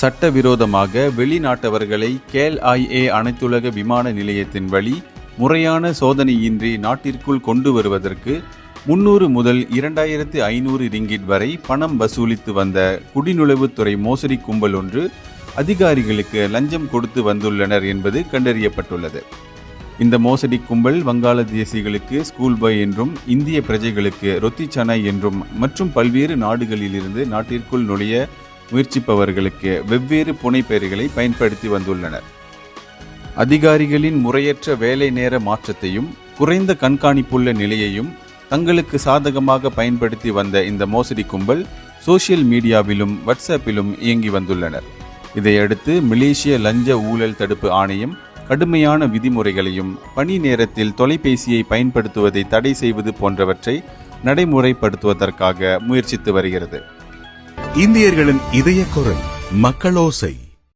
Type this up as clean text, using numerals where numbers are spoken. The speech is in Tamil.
சட்டவிரோதமாக வெளிநாட்டவர்களை KLIA அனைத்துலக விமான நிலையத்தின் வழி முறையான சோதனையின்றி நாட்டிற்குள் கொண்டு வருவதற்கு 300 முதல் 2500 ரிங்கிட் வரை பணம் வசூலித்து வந்த குடிநுழைவுத்துறை மோசடி கும்பல் ஒன்று அதிகாரிகளுக்கு லஞ்சம் கொடுத்து வந்துள்ளனர் என்பது கண்டறியப்பட்டுள்ளது. இந்த மோசடி கும்பல் வங்காளதேசிகளுக்கு ஸ்கூல் பாய் என்றும், இந்திய பிரஜைகளுக்கு ரொத்தி சனை என்றும் மற்றும் பல்வேறு நாடுகளிலிருந்து நாட்டிற்குள் நுழைய முயற்சிப்பவர்களுக்கு வெவ்வேறு புனைப்பெயர்களை பயன்படுத்தி வந்துள்ளனர். அதிகாரிகளின் முறையற்ற வேலை நேர மாற்றத்தையும் குறைந்த கண்காணிப்புள்ள நிலையையும் தங்களுக்கு சாதகமாக பயன்படுத்தி வந்த இந்த மோசடி கும்பல் சோசியல் மீடியாவிலும் வாட்ஸ்அப்பிலும் இயங்கி வந்துள்ளனர். இதையடுத்து மலேசிய லஞ்ச ஊழல் தடுப்பு ஆணையம் கடுமையான விதிமுறைகளையும் பணி நேரத்தில் தொலைபேசியை பயன்படுத்துவதை தடை செய்வது போன்றவற்றை நடைமுறைப்படுத்துவதற்காக முயற்சித்து வருகிறது. இந்தியர்களின் இதய குரல் மக்களோசை.